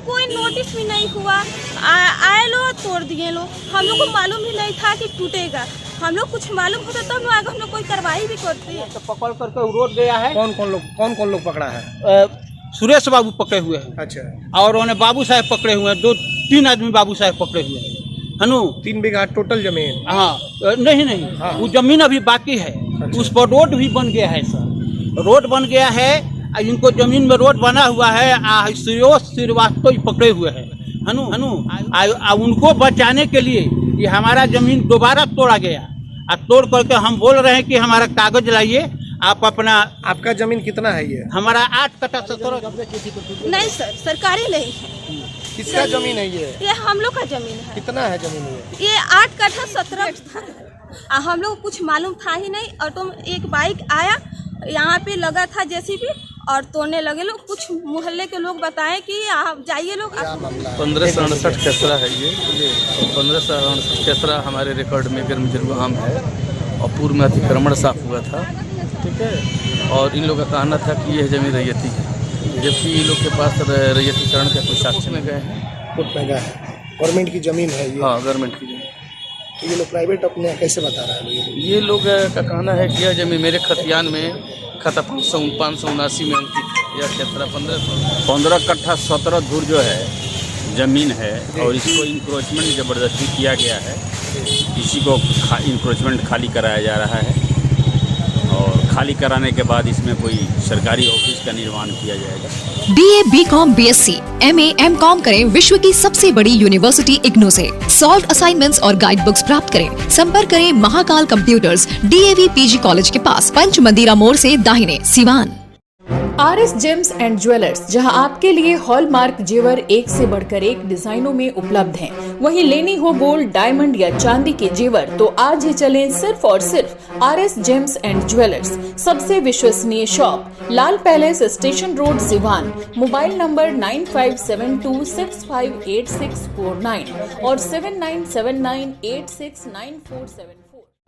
कोई नोटिस भी नहीं हुआ। आए लोग तोड़ दिए लोग, हम लोग को मालूम भी नहीं था कि टूटेगा। हम लोग कुछ मालूम होता तब लोग आगे हम लोग कोई कार्रवाई भी करते। तो पकड़ करके रोड गया है। कौन कौन लोग पकड़ा है? सुरेश बाबू पकड़े हुए हैं। अच्छा। और उन्हें बाबू साहब पकड़े हुए हैं, 2-3 आदमी बाबू साहब पकड़े हुए हैं। हनु 3 बीघा टोटल जमीन? हाँ नहीं हाँ। वो जमीन अभी बाकी है। अच्छा। उस पर रोड भी बन गया है सर, रोड बन गया है। इनको जमीन में रोड बना हुआ है। श्रीवास्तव पकड़े हुए हैं। हनु उनको बचाने के लिए ये हमारा जमीन दोबारा तोड़ा गया। तोड़ करके हम बोल रहे हैं कि हमारा कागज लाइए आप अपना। आपका जमीन कितना है ये? हमारा 8 कट्ठा 17। नहीं सर, सरकारी नहीं है। किसका जमीन है ये हम लोग का जमीन है। कितना है जमीन ये 8 कट्ठा 17। हम लोग कुछ मालूम था ही नहीं। ऑटो में एक बाइक आया, यहाँ पे लगा था जेसीबी और तोड़ने लगे लोग। कुछ मोहल्ले के लोग बताए कि आप जाइए लोग। 1568 खेसरा है ये 1568 खेसरा हमारे रिकॉर्ड में गिरम है और पूर्व में अतिक्रमण साफ हुआ था। ठीक है। और इन लोगों का कहना था कि यह जमीन रैयती है, जबकि इन लोग के पास रैयतीकरण का कोई साक्ष्य में गए हैं। कोर्ट में गया है। गवर्नमेंट की जमीन है ये? हाँ, गवर्नमेंट की जमीन। तो ये लोग प्राइवेट अपने कैसे बता रहा है? ये लोग का कहना है कि यह जमीन मेरे खतियान में खाता 579 में अंकित है। यह खेसरा 15 कट्ठा 17 धूर जो है ज़मीन है और इसको इंक्रोचमेंट ज़बरदस्ती किया गया है। इसी को इंक्रोचमेंट खाली कराया जा रहा है और खाली कराने के बाद इसमें कोई सरकारी ऑफिस का निर्माण किया जाएगा। BA, BCom, BSc, MA, MCom करें विश्व की सबसे बड़ी यूनिवर्सिटी इग्नू से। सॉल्व असाइनमेंट्स और गाइड बुक्स प्राप्त करें। संपर्क करें Mahakal computers, DAV PG college के पास, पंच मंदिरा मोड़ से दाहिने, Siwan. RS James and jewellers, जहां आपके लिए हॉलमार्क जेवर एक से बढ़कर एक डिजाइनों में उपलब्ध हैं। वहीं लेनी हो गोल्ड, डायमंड या चांदी के जेवर तो आज ही चलें सिर्फ और सिर्फ RS जेम्स एंड ज्वेलर्स। सबसे विश्वसनीय shop, Lal palace, station road, Siwan. Mobile number 9572658649 और 7979869474।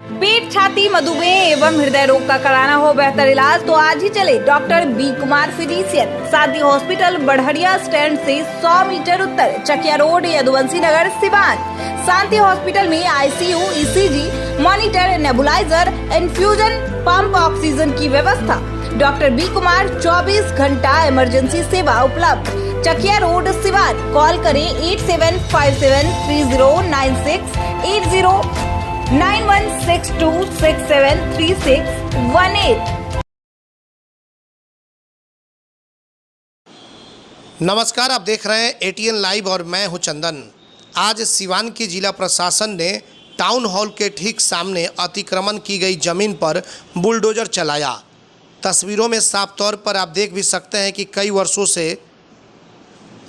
पेट, छाती, मधुमेह एवं हृदय रोग का कराना हो बेहतर इलाज तो आज ही चले डॉक्टर बी कुमार फिजिशियन, शांति हॉस्पिटल, बढ़हरिया स्टैंड से 100 मीटर उत्तर, चकिया रोड, यदुवंशी नगर, सिवान। शांति हॉस्पिटल में ICU, ECG, monitor, nebuliser, infusion pump, oxygen की व्यवस्था। डॉक्टर बी कुमार 24 घंटा इमरजेंसी सेवा उपलब्ध। चकिया रोड, सिवान। कॉल करें 8757309680 9162673618। नमस्कार, आप देख रहे हैं ATN लाइव और मैं हूं चंदन। आज सिवान की जिला प्रशासन ने टाउन हॉल के ठीक सामने अतिक्रमण की गई जमीन पर बुलडोजर चलाया। तस्वीरों में साफ तौर पर आप देख भी सकते हैं कि कई वर्षों से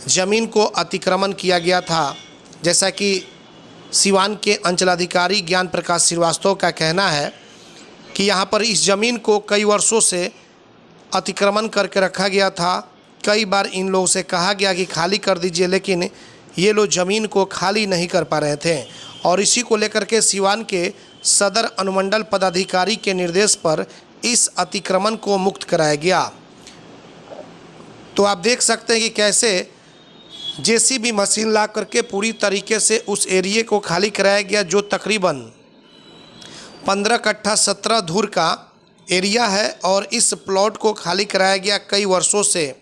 ज़मीन को अतिक्रमण किया गया था। जैसा कि सिवान के अंचलाधिकारी ज्ञान प्रकाश श्रीवास्तव का कहना है कि यहाँ पर इस ज़मीन को कई वर्षों से अतिक्रमण करके रखा गया था। कई बार इन लोगों से कहा गया कि खाली कर दीजिए, लेकिन ये लोग ज़मीन को खाली नहीं कर पा रहे थे और इसी को लेकर के सिवान के सदर अनुमंडल पदाधिकारी के निर्देश पर इस अतिक्रमण को मुक्त कराया गया। तो आप देख सकते हैं कि कैसे JCB मशीन ला करके पूरी तरीके से उस एरिए को खाली कराया गया, जो तकरीबन 15 कट्ठा 17 धूर का एरिया है और इस प्लॉट को खाली कराया गया। कई वर्षों से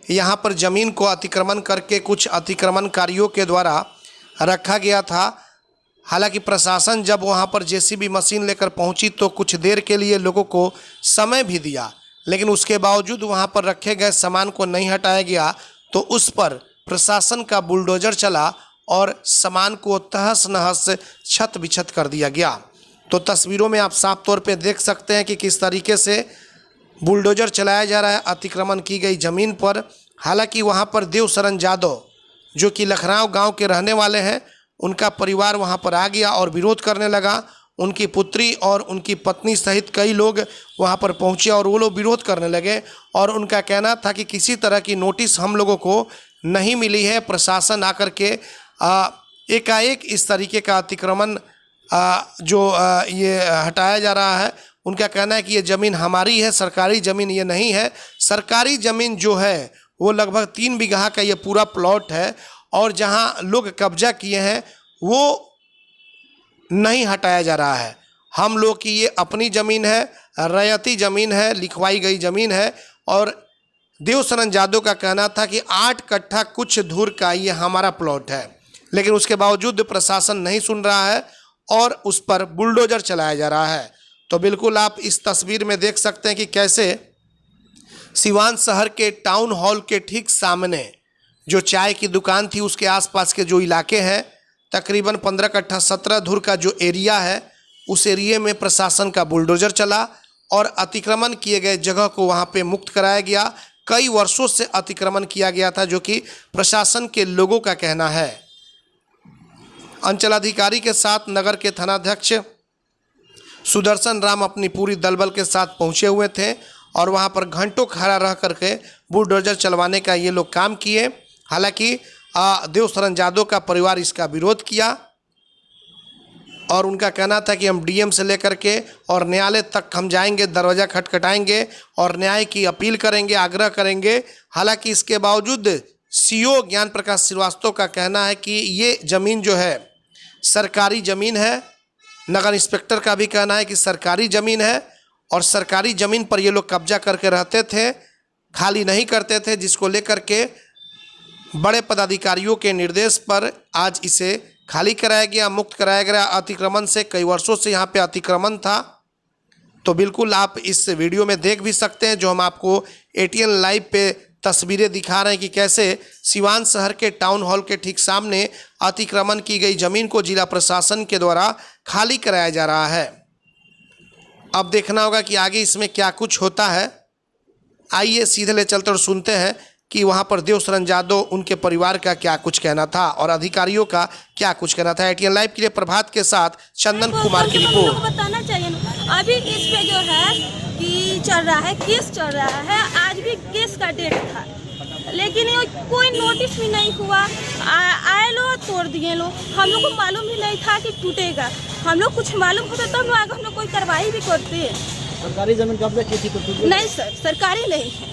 यहाँ पर ज़मीन को अतिक्रमण करके कुछ अतिक्रमणकारियों के द्वारा रखा गया था। हालांकि प्रशासन जब वहाँ पर JCB मशीन लेकर पहुँची तो कुछ देर के लिए लोगों को समय भी दिया, लेकिन उसके बावजूद वहाँ पर रखे गए सामान को नहीं हटाया गया तो उस पर प्रशासन का बुलडोजर चला और सामान को तहस नहस छत बिछत कर दिया गया। तो तस्वीरों में आप साफ तौर पे देख सकते हैं कि किस तरीके से बुलडोजर चलाया जा रहा है अतिक्रमण की गई ज़मीन पर। हालांकि वहां पर देवशरण यादव जो कि लखराव गांव के रहने वाले हैं, उनका परिवार वहां पर आ गया और विरोध करने लगा। उनकी पुत्री और उनकी पत्नी सहित कई लोग वहां पर पहुंचे और वो लोग विरोध करने लगे और उनका कहना था कि किसी तरह की नोटिस हम लोगों को नहीं मिली है। प्रशासन आकर के एकाएक इस तरीके का अतिक्रमण ये हटाया जा रहा है। उनका कहना है कि ये ज़मीन हमारी है, सरकारी ज़मीन ये नहीं है। सरकारी ज़मीन जो है वो लगभग 3 बीघा का ये पूरा प्लॉट है और जहां लोग कब्जा किए हैं वो नहीं हटाया जा रहा है। हम लोग की ये अपनी ज़मीन है, रैयती ज़मीन है, लिखवाई गई ज़मीन है और देवशरण यादव का कहना था कि 8 कट्ठा कुछ दूर का ये हमारा प्लॉट है, लेकिन उसके बावजूद प्रशासन नहीं सुन रहा है और उस पर बुलडोजर चलाया जा रहा है। तो बिल्कुल आप इस तस्वीर में देख सकते हैं कि कैसे सिवान शहर के टाउन हॉल के ठीक सामने जो चाय की दुकान थी उसके आसपास के जो इलाके हैं, तकरीबन 15 कट्ठा 17 धुर का जो एरिया है, उस एरिया में प्रशासन का बुलडोजर चला और अतिक्रमण किए गए जगह को वहां पे मुक्त कराया गया। कई वर्षों से अतिक्रमण किया गया था, जो कि प्रशासन के लोगों का कहना है। अंचलाधिकारी के साथ नगर के थानाध्यक्ष सुदर्शन राम अपनी पूरी दलबल के साथ पहुंचे हुए थे और वहां पर घंटों खड़ा रह करके बुलडोजर चलवाने का ये लोग काम किए। हालांकि देवशरण यादव का परिवार इसका विरोध किया और उनका कहना था कि हम डीएम से लेकर के और न्यायालय तक हम जाएंगे, दरवाज़ा खटखटाएंगे और न्याय की अपील करेंगे, आग्रह करेंगे। हालांकि इसके बावजूद सीओ ज्ञान प्रकाश श्रीवास्तव का कहना है कि ये ज़मीन जो है सरकारी ज़मीन है। नगर इंस्पेक्टर का भी कहना है कि सरकारी ज़मीन है और सरकारी ज़मीन पर ये लोग कब्जा करके रहते थे, खाली नहीं करते थे, जिसको लेकर के बड़े पदाधिकारियों के निर्देश पर आज इसे खाली कराया गया, मुक्त कराया गया अतिक्रमण से। कई वर्षों से यहाँ पे अतिक्रमण था। तो बिल्कुल आप इस वीडियो में देख भी सकते हैं, जो हम आपको एटीएन लाइव पे तस्वीरें दिखा रहे हैं कि कैसे सिवान शहर के टाउन हॉल के ठीक सामने अतिक्रमण की गई ज़मीन को जिला प्रशासन के द्वारा खाली कराया जा रहा है। अब देखना होगा कि आगे इसमें क्या कुछ होता है। आइए सीधे ले चलते और सुनते हैं कि वहां पर देवशरण यादव, उनके परिवार का क्या कुछ कहना था और अधिकारियों का क्या कुछ कहना था। एटीएन लाइव के लिए प्रभात के साथ चंदन कुमार की रिपोर्ट। बताना चाहिए ना, अभी इस पे जो है कि चल रहा है, केस चल रहा है। आज भी केस का डेट था, लेकिन ये कोई नोटिस भी नहीं हुआ। आए लोग तोड़ दिए लोग, हम लोग को मालूम भी नहीं था कि टूटेगा। हम लोग कुछ मालूम होता तब लोग आगे हम लोग कोई कार्रवाई भी करते। सरकारी जमीन कब्जा की थी तो नहीं सर, सरकारी नहीं है।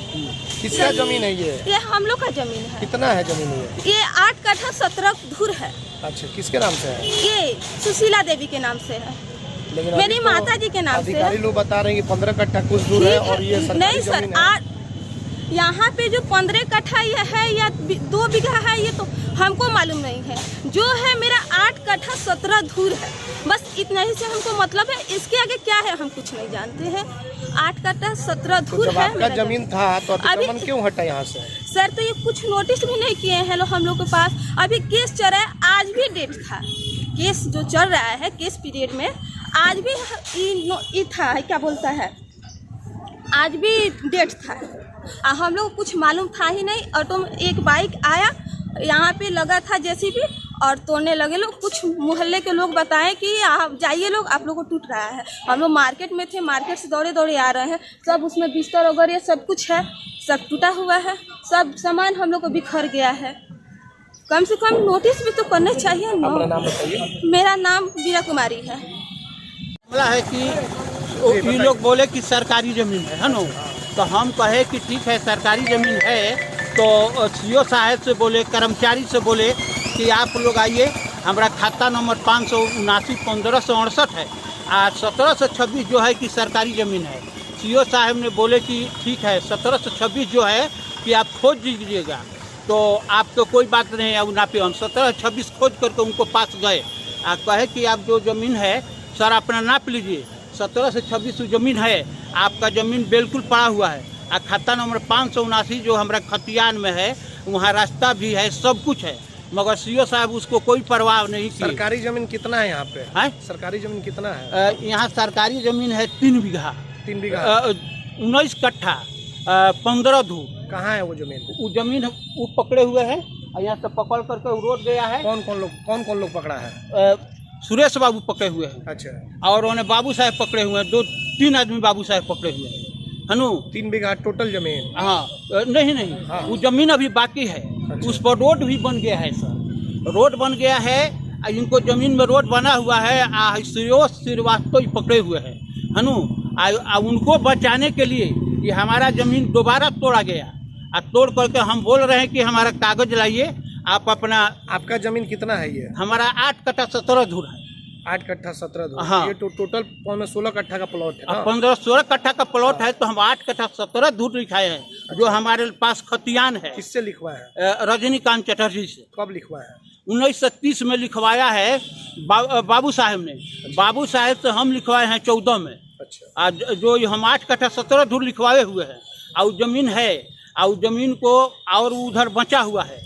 किसका जमीन है ये हम लोग का जमीन है। कितना है जमीन ये 8 कट्ठा 17 धुर है। अच्छा, किसके नाम से है? ये सुशीला देवी के नाम से है, मेरी माता जी के नाम से है। अधिकारी लोग बता रहे हैं कि 15 कट्ठा कुछ दूर है और ये नहीं सर, यहाँ पे जो 15 कट्ठा ये है या 2 बीघा है, ये तो हमको मालूम नहीं है। जो है मेरा 8 कट्ठा 17 धुर है, बस इतना ही से हमको मतलब है। इसके आगे क्या है हम कुछ नहीं जानते हैं। 8 कट्ठा 17 धुर है। आपका जमीन था तो अतिक्रमण क्यों हटा यहाँ से? सर तो ये कुछ नोटिस भी नहीं किए हैं लोग हम लोग के पास। अभी केस चल रहा है, आज भी डेट था। केस जो चल रहा है केस पीरियड में आज भी था, क्या बोलता है, आज भी डेट था। हम लोग कुछ मालूम था ही नहीं। ऑटो में एक बाइक आया, यहाँ पे लगा था जेसीबी और तोड़ने लगे लोग। कुछ मोहल्ले के लोग बताएं कि आप जाइए लोग, आप लोग को टूट रहा है। हम लोग मार्केट में थे, मार्केट से दौड़े दौड़े आ रहे हैं। सब उसमें बिस्तर वगैरह सब कुछ है, सब टूटा हुआ है, सब सामान हम लोग को बिखर गया है। कम से कम नोटिस भी तो करने चाहिए ना। अपना नाम बताइए। मेरा नाम वीरा कुमारी है। मामला है कि ये लोग बोले कि सरकारी ज़मीन है ना, तो हम कहे कि ठीक है सरकारी ज़मीन है। तो सीओ साहब से बोले, कर्मचारी से बोले कि आप लोग आइए, हमारा खाता नंबर 579-1568 है और 1726 जो है कि सरकारी ज़मीन है। सीओ साहब ने बोले कि ठीक है 1726 जो है कि आप खोज दीजिएगा, तो आपको कोई बात नहीं है। ना पे हम 1726 खोज करके उनको पास गए। आप कहे कि आप जो ज़मीन है सर अपना नाप लीजिए, 17 से 26 ज़मीन है, आपका ज़मीन बिल्कुल पड़ा हुआ है। और खाता नंबर 579 जो हमारा खतियान में है, वहाँ रास्ता भी है, सब कुछ है, मगर सीओ साहब उसको कोई परवाह नहीं की। सरकारी ज़मीन कितना है यहाँ पे? है सरकारी ज़मीन कितना है? यहाँ सरकारी ज़मीन है 3 बीघा 19 कट्ठा 15 धूर। कहाँ है वो ज़मीन? वो ज़मीन वो पकड़े हुए है और यहाँ से पकड़ करके रोड गया है। कौन कौन लोग पकड़ा है? सुरेश बाबू पकड़े हुए हैं। अच्छा। और उन्हें बाबू साहब पकड़े हुए हैं, 2-3 आदमी बाबू साहब पकड़े हुए हैं। हनु 3 बीघा टोटल जमीन? हाँ, नहीं हाँ। वो जमीन अभी बाकी है। अच्छा। उस पर रोड भी बन गया है सर, रोड बन गया है। इनको जमीन में रोड बना हुआ है। श्रीवास्तव ही पकड़े हुए हैं। हनु उनको बचाने के लिए ये हमारा जमीन दोबारा तोड़ा गया तोड़ करके हम बोल रहे हैं कि हमारा कागज लाइए, आप अपना। आपका जमीन कितना है ये? हमारा 8 कट्ठा 17 धूर है। 8 कट्ठा 17 धूर। हाँ। ये टोटल 16 कट्ठा का प्लॉट है ना? 15-16 कट्ठा का प्लॉट है, तो हम 8 कट्ठा 17 धूर लिखाए हैं। जो हमारे पास खतियान है। किससे लिखवा है? रजनीकांत चटर्जी से। कब लिखवा है? 1930 में लिखवाया है बाबू साहब ने। बाबू साहब से हम लिखवाए हैं 14 में। अच्छा। जो हम 8 कट्ठा 17 धूर लिखवाए हुए हैं, और जमीन है, और जमीन को और उधर बचा हुआ है,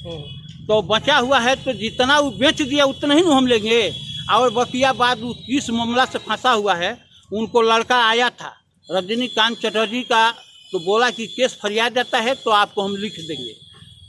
तो बचा हुआ है तो जितना वो बेच दिया उतना ही हम लेंगे। और बकिया बाद किस मामला से फंसा हुआ है, उनको लड़का आया था रजनीकांत चटर्जी का, तो बोला कि केस फरियाद जाता है तो आपको हम लिख देंगे।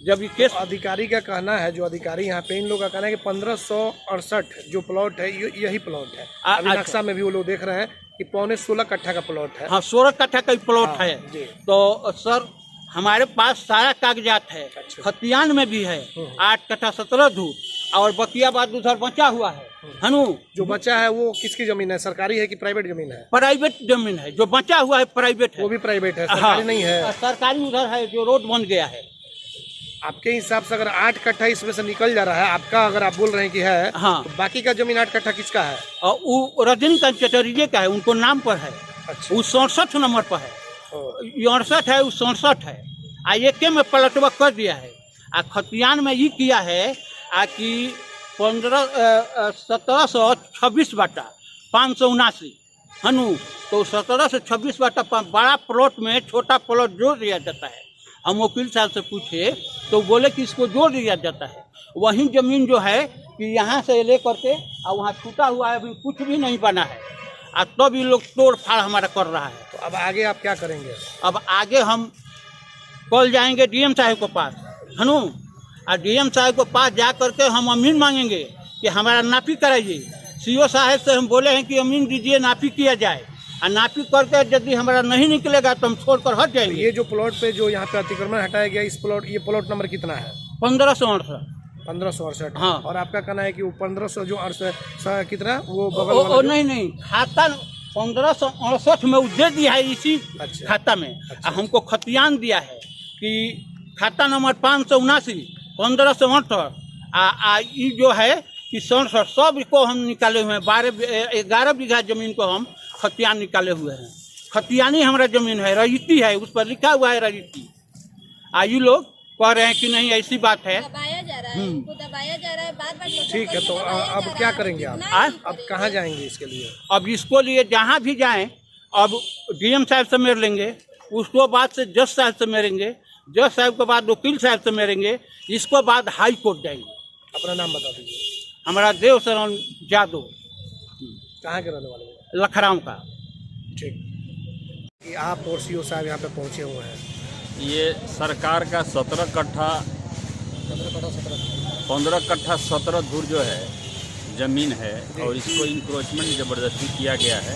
जब ये केस, अधिकारी का कहना है, जो अधिकारी यहाँ पे इन लोगों का कहना है कि 1568 जो प्लॉट है यही प्लॉट है। अभी नक्शा में भी वो लोग देख रहे हैं कि 15.5 कट्ठा का प्लॉट है। हाँ, 16 कट्ठा का प्लॉट हाँ, है जी। तो सर हमारे पास सारा कागजात है। अच्छा। खतियान में भी है 8 कट्ठा 17 धूर, और बकियाबाद उधर बचा हुआ है। हनु जो बचा है वो किसकी जमीन है? सरकारी है कि प्राइवेट जमीन है? प्राइवेट जमीन है। जो बचा हुआ है प्राइवेट है। वो भी प्राइवेट है, सरकारी नहीं है। सरकारी उधर है जो रोड बन गया है। आपके हिसाब से अगर 8 कट्ठा इसमें से निकल जा रहा है आपका, अगर आप बोल रहे हैं कि है, हाँ, तो बाकी का जमीन 8 कट्ठा किसका है? और वो रजनीकांत चटर्जी का है, उनको नाम पर है। अच्छा। वो 67 नंबर पर है। 68 है, वो 67 है। एक में पलटवा कर दिया है। खतियान में ये किया है कि 1726 बाटा 579 हनु, तो 1726 बाटा बड़ा प्लॉट में छोटा प्लॉट जोड़ दिया जाता है। हम वकील साहब से पूछे तो बोले कि इसको जोड़ दिया जाता है। वही जमीन जो है कि यहाँ से ले करके और वहाँ छूटा हुआ है, अभी कुछ भी नहीं बना है, तो भी लोग तोड़ फाड़ हमारा कर रहा है। तो अब आगे आप क्या करेंगे? अब आगे हम कल जाएंगे डीएम साहब के पास, हनु, और डीएम साहब के पास जा करके हम अमीन मांगेंगे कि हमारा नापी कराइए। सीओ साहब से हम बोले हैं कि अमीन दीजिए, नापी किया जाए, और नापी करके यदि हमारा नहीं निकलेगा तो हम छोड़कर हट जाएंगे। ये जो प्लॉट पे जो यहाँ पे अतिक्रमण हटाया गया, इस प्लॉट, ये प्लॉट नंबर कितना है? 1568। 1568। हाँ। और आपका कहना है कि वो 1500 जो 68 कितना वो बगल ओ, वाला नहीं खाता 1568 में दे दिया है इसी। अच्छा। खाता में। अच्छा। हमको खतियान दिया है कि खाता नंबर 579 1568 ये जो है कि 67 सब को हम निकाले हुए हैं। 11 बीघा जमीन को हम खतियान निकाले हुए हैं। खतियानी हमारा जमीन है, रजिस्ट्री है, उस पर लिखा हुआ है रजिस्ट्री। ये लोग कह रहे हैं कि नहीं ऐसी बात है, दबाया जा रहा है, उनको दबाया जा रहा है बार-बार। ठीक है, तो अब क्या करेंगे आप? अब कहाँ जाएंगे इसके लिए? अब इसको लिए जहाँ भी जाएं, अब डीएम साहब से मिल लेंगे, उसको बाद से जज साहब से मिलेंगे, जज साहब के बाद वकील साहब से मिलेंगे, इसको बाद हाई कोर्ट जाएंगे। अपना नाम बता दीजिए। हमारा देव शरण यादव। कहाँ के रहने वाले हैं? लखराम का। ठीक। आप और सीओ साहब यहाँ पे पहुँचे हुए हैं। ये सरकार का 15 कट्ठा 17 धूर जो है ज़मीन है, और इसको इंक्रोचमेंट ज़बरदस्ती किया गया है।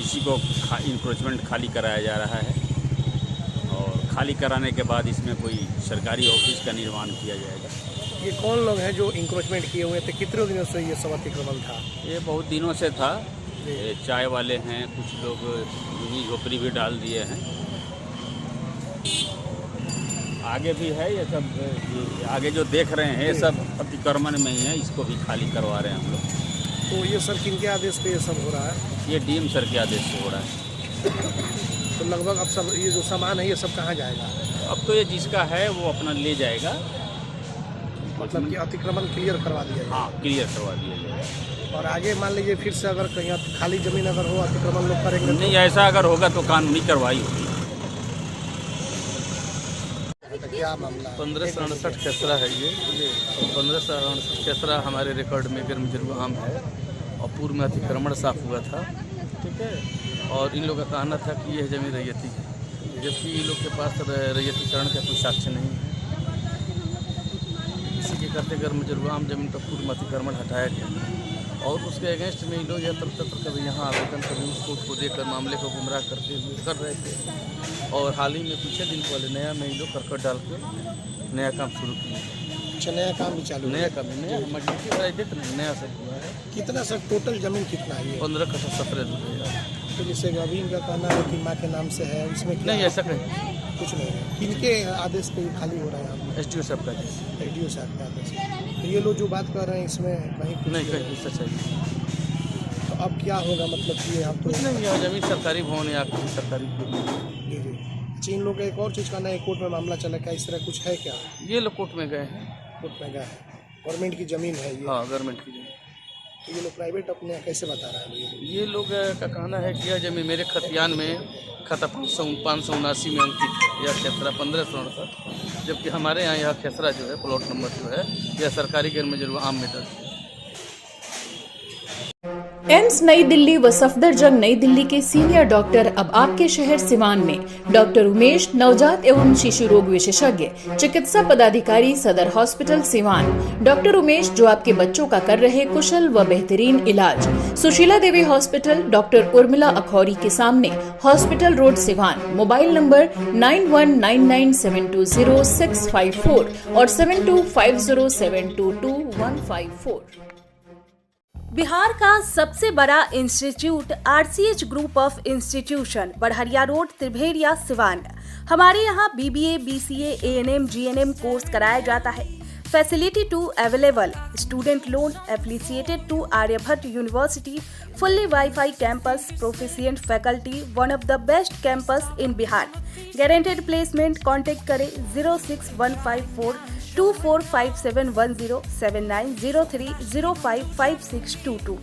इसी को इंक्रोचमेंट खाली कराया जा रहा है, और खाली कराने के बाद इसमें कोई सरकारी ऑफिस का निर्माण किया जाएगा। ये कौन लोग हैं जो इंक्रोचमेंट किए हुए थे? कितने दिनों से ये सब अतिक्रमण था? ये बहुत दिनों से था। ये चाय वाले हैं, कुछ लोग झोपड़ी भी डाल दिए हैं। आगे भी है ये सब, ये आगे जो देख रहे हैं ये सब अतिक्रमण में ही है, इसको भी खाली करवा रहे हैं हम लोग। तो ये सर किनके आदेश पे ये सब हो रहा है? ये डीएम सर के आदेश से हो रहा है। तो लगभग अब सब ये जो सामान है ये सब कहाँ जाएगा? अब तो ये जिसका है वो अपना ले जाएगा। मतलब कि अतिक्रमण क्लियर करवा दिया जाएगा? हाँ, क्लियर करवा दिया जाएगा। और आगे मान लीजिए फिर से अगर कहीं खाली जमीन अगर हो, अतिक्रमण लोग करेंगे? नहीं, ऐसा अगर होगा तो कानूनी कार्रवाई होगी। क्या मामला? 1567 खेसरा है ये, और 1567 खेसरा हमारे रिकॉर्ड में गिरम है, और पूर्व में अतिक्रमण साफ हुआ था। ठीक है, और इन लोगों का कहना था कि यह जमीन रैयती है, जबकि इन लोग के पास रैयतीकरण का कोई साक्ष्य नहीं है। इसी के करते गर्मजरुआम जमीन पर पूर्व में अतिक्रमण हटाया गया, और उसके अगेंस्ट में लोग यह तंत्र कभी यहाँ आवेदन कभी उस कोर्ट को देकर मामले को गुमराह करते हुए कर रहे थे। और हाल ही में कुछ दिन पहले नया में लोग करकट डाल के नया काम शुरू किए। अच्छा, नया काम भी चालू? नया काम नया मजबूती वाला देख रहे हैं, नया सब हुआ है। कितना सर टोटल जमीन कितना है? 15 कट्ठा 17 धूर। तो जैसे अभी इनका कहना है कि माँ के नाम से है, इसमें नहीं ऐसा कहीं कुछ नहीं है। किनके आदेश पे ये खाली हो रहा है यहाँ SDO साहब का जी। रेडियो साहब के आदेश पे? तो ये लोग जो बात कर रहे हैं इसमें कहीं कुछ नहीं कहीं सच्चाई नहीं। तो अब क्या होगा, मतलब कि आप तो कुछ नहीं, यह जमीन सरकारी भवन है, आपकी सरकारी जी जी। अच्छा, इन लोग का एक और चीज़ कहना है, कोर्ट में मामला चला, क्या इस तरह कुछ है क्या? ये लोग कोर्ट में गए हैं। कोर्ट में गया है, गवर्नमेंट की ज़मीन है ये। हाँ, गवर्नमेंट की जमीन। तो ये लोग प्राइवेट अपने कैसे बता रहा है ये लोग का कहना है कि यह जमीन मेरे खतियान में खाता 579 में अंकित है। यह खेसरा 1568, जबकि हमारे यहाँ यह खेसरा जो है प्लॉट नंबर जो है यह सरकारी गैर मंजूर आम में दर्ज है। एम्स नई दिल्ली व सफदरजंग नई दिल्ली के सीनियर डॉक्टर अब आपके शहर सिवान में डॉक्टर उमेश, नवजात एवं शिशु रोग विशेषज्ञ, चिकित्सा पदाधिकारी, सदर हॉस्पिटल सिवान। डॉक्टर उमेश जो आपके बच्चों का कर रहे कुशल व बेहतरीन इलाज। सुशीला देवी हॉस्पिटल, डॉक्टर उर्मिला अखौरी के सामने, hospital road Siwan. Mobile number 9199720654 और 7250722154। बिहार का सबसे बड़ा institute RCH group of institution, Barharia road, Tribhedia, Siwan. हमारे यहाँ BBA, BCA, ANM, GNM course कराया जाता है। Facility to available, student loan affiliated to Aryabhatta university, fully WiFi campus, proficient faculty, one of the best campus in Bihar. Guaranteed placement. Contact करें 06154245710 7903055622।